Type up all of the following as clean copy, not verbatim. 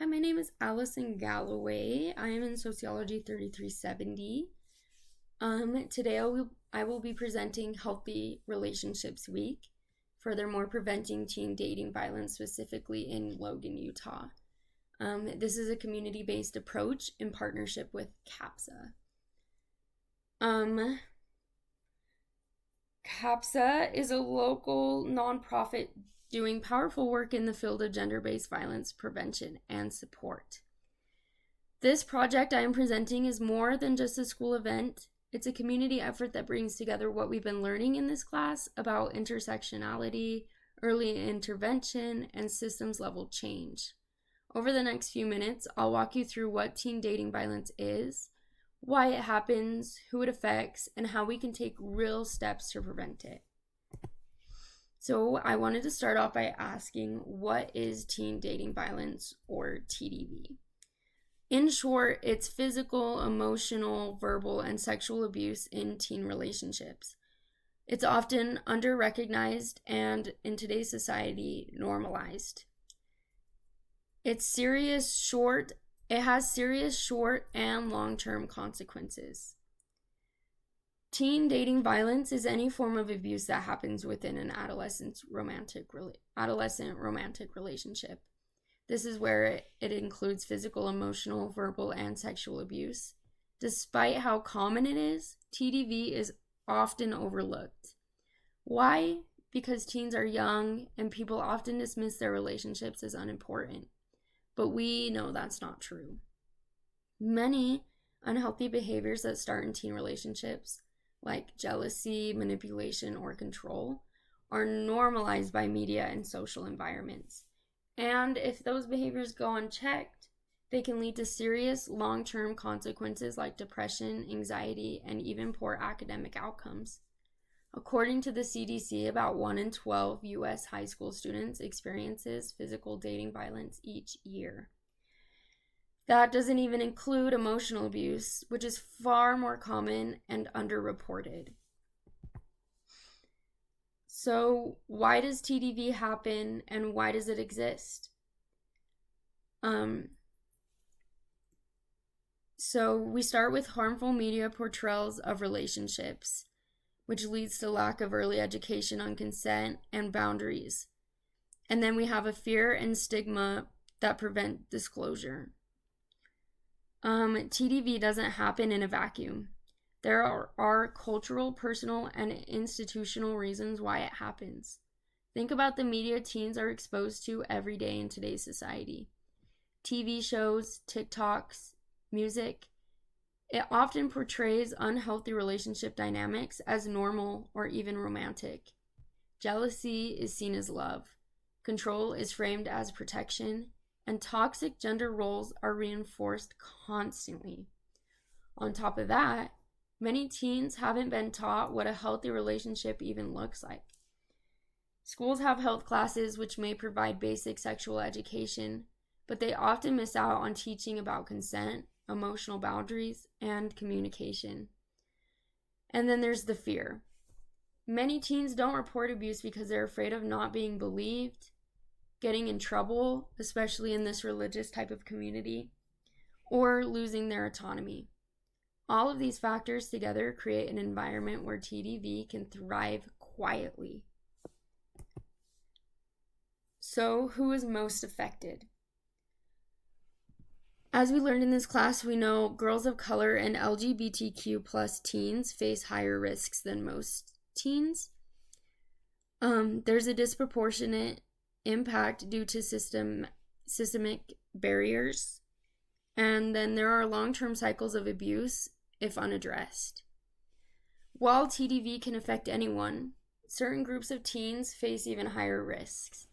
Hi, my name is Allison Galloway. I am in Sociology 3370. Today I will be presenting Healthy Relationships Week, furthermore preventing teen dating violence specifically in Logan, Utah. This is a community-based approach in partnership with CAPSA. CAPSA is a local nonprofit doing powerful work in the field of gender-based violence prevention and support. This project I am presenting is more than just a school event. It's a community effort that brings together what we've been learning in this class about intersectionality, early intervention, and systems level change. Over the next few minutes, I'll walk you through what teen dating violence is, why it happens, who it affects, and how we can take real steps to prevent it. So I wanted to start off by asking, what is teen dating violence, or TDV? In short, it's physical, emotional, verbal, and sexual abuse in teen relationships. It's often under-recognized and, in today's society, normalized. It has serious short and long-term consequences. Teen dating violence is any form of abuse that happens within an adolescent romantic relationship. This is where it includes physical, emotional, verbal, and sexual abuse. Despite how common it is, TDV is often overlooked. Why? Because teens are young and people often dismiss their relationships as unimportant. But we know that's not true. Many unhealthy behaviors that start in teen relationships, like jealousy, manipulation, or control, are normalized by media and social environments. And if those behaviors go unchecked, they can lead to serious long-term consequences like depression, anxiety, and even poor academic outcomes. According to the CDC, about 1 in 12 U.S. high school students experiences physical dating violence each year. That doesn't even include emotional abuse, which is far more common and underreported. So, why does TDV happen and why does it exist? So we start with harmful media portrayals of relationships, which leads to lack of early education on consent and boundaries. And then we have a fear and stigma that prevent disclosure. TDV doesn't happen in a vacuum. There are cultural, personal, and institutional reasons why it happens. Think about the media teens are exposed to every day in today's society. TV shows, TikToks, music. It often portrays unhealthy relationship dynamics as normal or even romantic. Jealousy is seen as love. Control is framed as protection. And toxic gender roles are reinforced constantly. On top of that, many teens haven't been taught what a healthy relationship even looks like. Schools have health classes which may provide basic sexual education, but they often miss out on teaching about consent, emotional boundaries, and communication. And then there's the fear. Many teens don't report abuse because they're afraid of not being believed, getting in trouble, especially in this religious type of community, or losing their autonomy. All of these factors together create an environment where TDV can thrive quietly. So, who is most affected? As we learned in this class, we know girls of color and LGBTQ plus teens face higher risks than most teens. There's a disproportionate impact due to systemic barriers, and then there are long-term cycles of abuse if unaddressed. While TDV can affect anyone, certain groups of teens face even higher risks.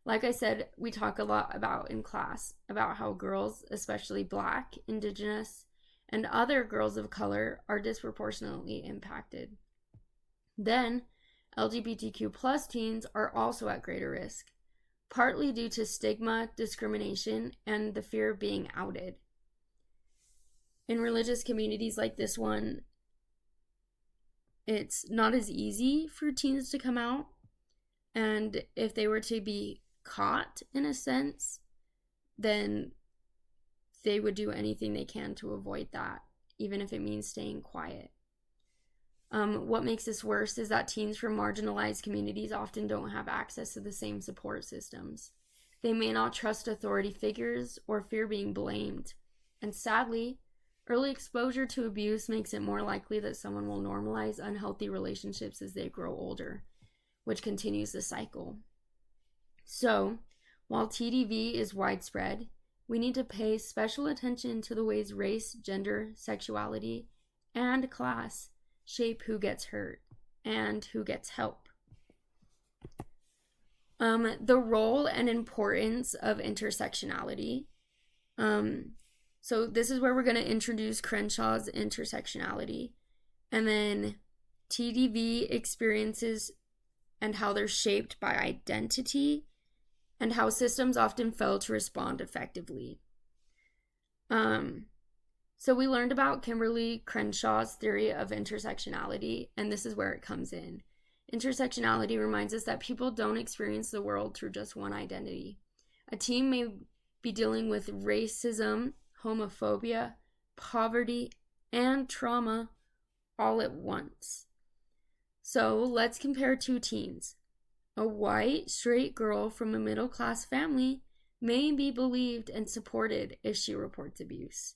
Like I said, we talk a lot about in class about how girls, especially Black, Indigenous, and other girls of color are disproportionately impacted. Then, LGBTQ plus teens are also at greater risk, partly due to stigma, discrimination, and the fear of being outed. In religious communities like this one, it's not as easy for teens to come out, and if they were to be caught, in a sense, then they would do anything they can to avoid that, even if it means staying quiet. What makes this worse is that teens from marginalized communities often don't have access to the same support systems. They may not trust authority figures or fear being blamed. And sadly, early exposure to abuse makes it more likely that someone will normalize unhealthy relationships as they grow older, which continues the cycle. So, while TDV is widespread, we need to pay special attention to the ways race, gender, sexuality, and class shape who gets hurt and who gets help. The role and importance of intersectionality. So this is where we're going to introduce Crenshaw's intersectionality, and then TDV experiences and how they're shaped by identity, and how systems often fail to respond effectively. So we learned about Kimberly Crenshaw's theory of intersectionality, and this is where it comes in. Intersectionality reminds us that people don't experience the world through just one identity. A teen may be dealing with racism, homophobia, poverty, and trauma all at once. So let's compare two teens. A white, straight girl from a middle-class family may be believed and supported if she reports abuse.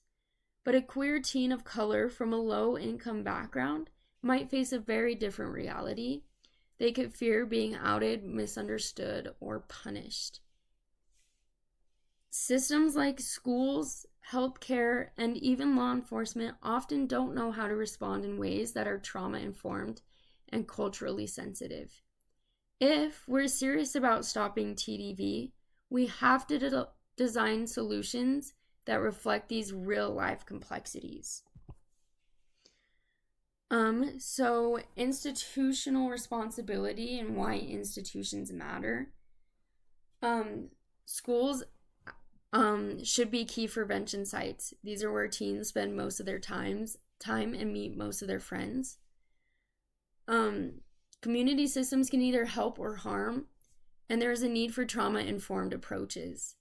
But a queer teen of color from a low-income background might face a very different reality. They could fear being outed, misunderstood, or punished. Systems like schools, healthcare, and even law enforcement often don't know how to respond in ways that are trauma-informed and culturally sensitive. If we're serious about stopping TDV, we have to design solutions that reflect these real-life complexities. So institutional responsibility and why institutions matter. Schools should be key prevention sites. These are where teens spend most of their time and meet most of their friends. Community systems can either help or harm, and there is a need for trauma-informed approaches.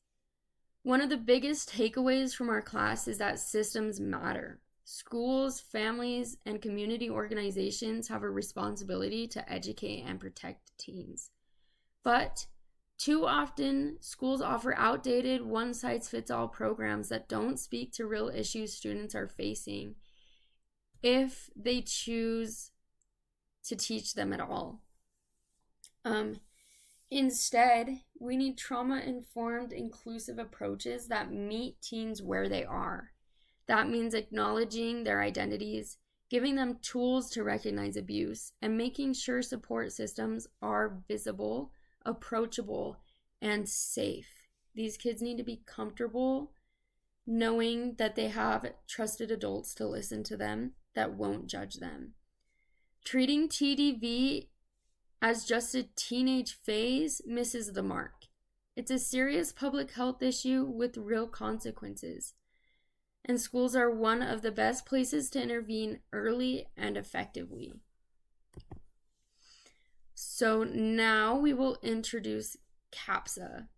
One of the biggest takeaways from our class is that systems matter. Schools, families, and community organizations have a responsibility to educate and protect teens. But too often, schools offer outdated, one-size-fits-all programs that don't speak to real issues students are facing if they choose to teach them at all. Instead, we need trauma-informed, inclusive approaches that meet teens where they are. That means acknowledging their identities, giving them tools to recognize abuse, and making sure support systems are visible, approachable, and safe. These kids need to be comfortable knowing that they have trusted adults to listen to them that won't judge them. Treating TDV as just a teenage phase misses the mark. It's a serious public health issue with real consequences, and schools are one of the best places to intervene early and effectively. So now we will introduce CAPSA.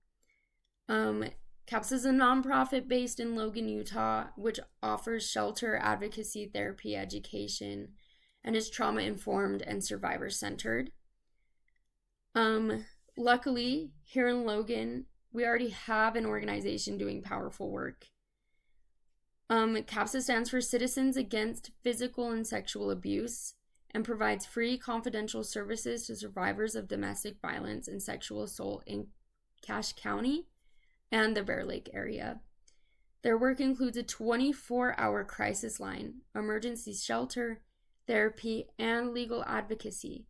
CAPSA is a nonprofit based in Logan, Utah, which offers shelter, advocacy, therapy, education, and is trauma-informed and survivor-centered. Luckily, here in Logan, we already have an organization doing powerful work. CAPSA stands for Citizens Against Physical and Sexual Abuse and provides free confidential services to survivors of domestic violence and sexual assault in Cache County and the Bear Lake area. Their work includes a 24-hour crisis line, emergency shelter, therapy, and legal advocacy.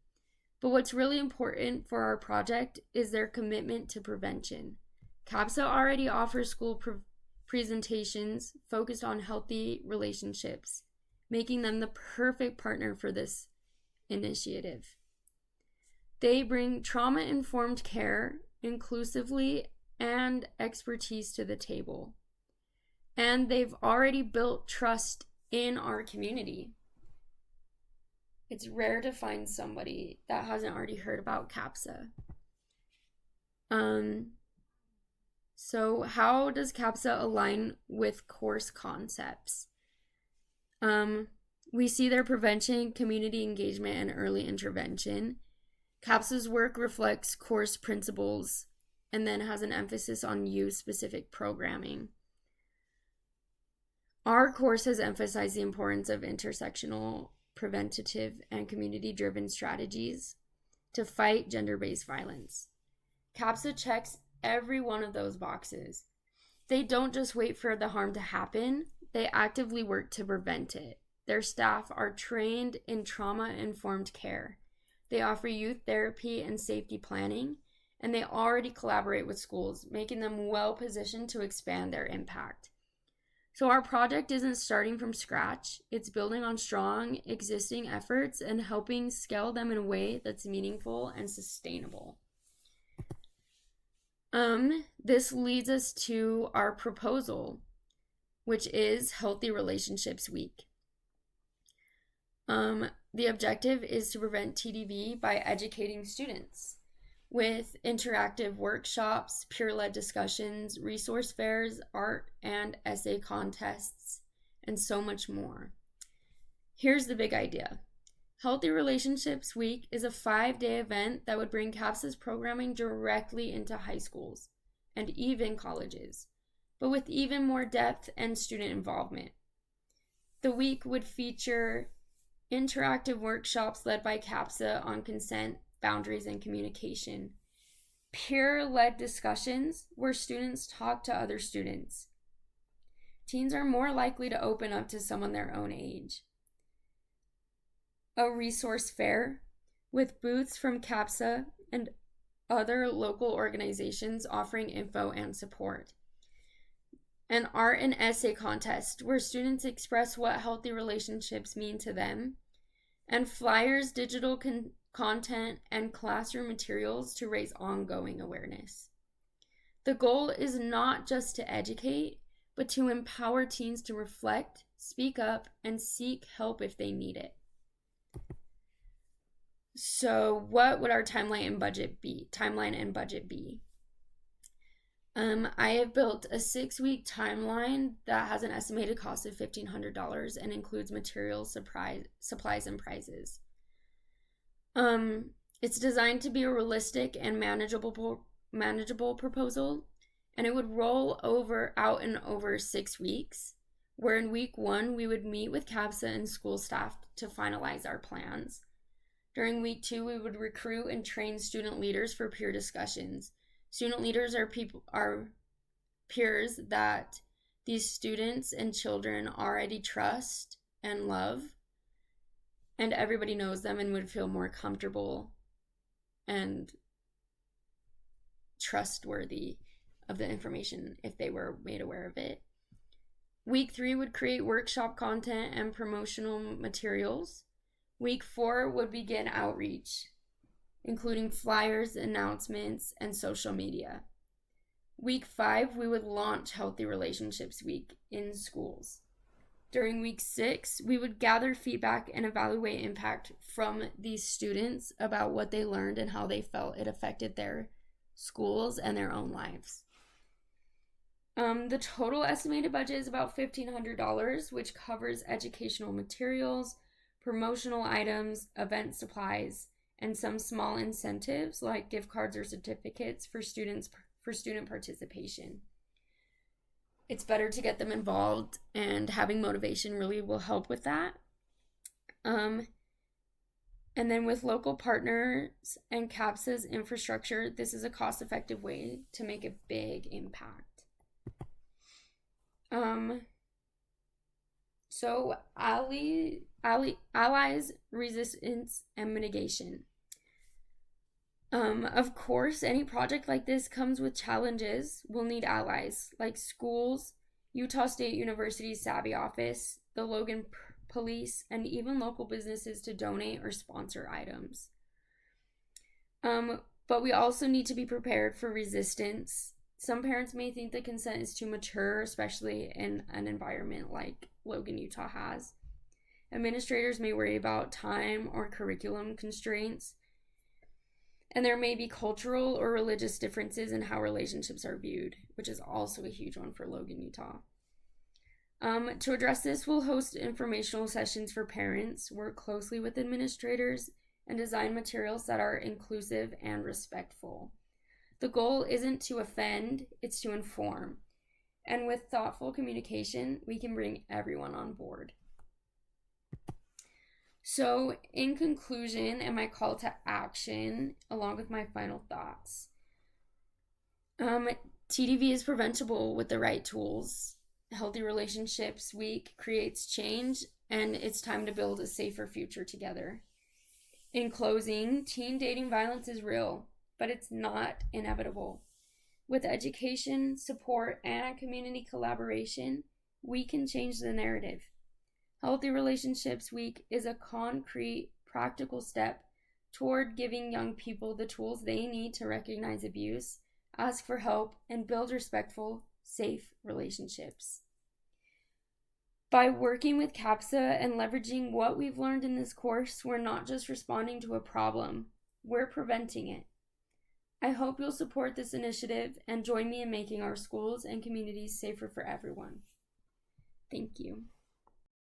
But what's really important for our project is their commitment to prevention. CAPSA already offers school presentations focused on healthy relationships, making them the perfect partner for this initiative. They bring trauma-informed care inclusively and expertise to the table. And they've already built trust in our community. It's rare to find somebody that hasn't already heard about CAPSA. So how does CAPSA align with course concepts? We see their prevention, community engagement, and early intervention. CAPSA's work reflects course principles and then has an emphasis on youth-specific programming. Our course has emphasized the importance of intersectional, preventative, and community-driven strategies to fight gender-based violence. CAPSA checks every one of those boxes. They don't just wait for the harm to happen, they actively work to prevent it. Their staff are trained in trauma-informed care. They offer youth therapy and safety planning, and they already collaborate with schools, making them well positioned to expand their impact. So our project isn't starting from scratch. It's building on strong existing efforts and helping scale them in a way that's meaningful and sustainable. This leads us to our proposal, which is Healthy Relationships Week. The objective is to prevent TDV by educating students with interactive workshops, peer-led discussions, resource fairs, art and essay contests, and so much more. Here's the big idea. Healthy Relationships Week is a 5-day event that would bring CAPSA's programming directly into high schools and even colleges, but with even more depth and student involvement. The week would feature interactive workshops led by CAPSA on consent, boundaries, and communication. Peer-led discussions where students talk to other students. Teens are more likely to open up to someone their own age. A resource fair with booths from CAPSA and other local organizations offering info and support. An art and essay contest where students express what healthy relationships mean to them, and flyers, digital content, and classroom materials to raise ongoing awareness. The goal is not just to educate, but to empower teens to reflect, speak up, and seek help if they need it. So what would our timeline and budget be? I have built a 6-week timeline that has an estimated cost of $1,500 and includes materials, supplies, and prizes. It's designed to be a realistic and manageable proposal, and it would roll out in over 6 weeks, where in week 1 we would meet with CAPSA and school staff to finalize our plans. During week 2, we would recruit and train student leaders for peer discussions. Student leaders are peers that these students and children already trust and love, and everybody knows them and would feel more comfortable and trustworthy of the information if they were made aware of it. Week 3 would create workshop content and promotional materials. Week 4 would begin outreach, including flyers, announcements, and social media. Week 5, we would launch Healthy Relationships Week in schools. During week 6, we would gather feedback and evaluate impact from these students about what they learned and how they felt it affected their schools and their own lives. The total estimated budget is about $1,500, which covers educational materials, promotional items, event supplies, and some small incentives like gift cards or certificates for student participation. It's better to get them involved, and having motivation really will help with that. And then with local partners and CAPSA's infrastructure, this is a cost-effective way to make a big impact. So allies, resistance, and mitigation. Of course, any project like this comes with challenges. We'll need allies like schools, Utah State University's Savvy Office, the Logan Police, and even local businesses to donate or sponsor items. But we also need to be prepared for resistance. Some parents may think the consent is too mature, especially in an environment like Logan, Utah has. Administrators may worry about time or curriculum constraints. And there may be cultural or religious differences in how relationships are viewed, which is also a huge one for Logan, Utah. To address this, we'll host informational sessions for parents, work closely with administrators, and design materials that are inclusive and respectful. The goal isn't to offend, it's to inform. And with thoughtful communication, we can bring everyone on board. So, in conclusion, and my call to action, along with my final thoughts, TDV is preventable with the right tools. Healthy Relationships Week creates change, and it's time to build a safer future together. In closing, teen dating violence is real, but it's not inevitable. With education, support, and community collaboration, we can change the narrative. Healthy Relationships Week is a concrete, practical step toward giving young people the tools they need to recognize abuse, ask for help, and build respectful, safe relationships. By working with CAPSA and leveraging what we've learned in this course, we're not just responding to a problem, we're preventing it. I hope you'll support this initiative and join me in making our schools and communities safer for everyone. Thank you.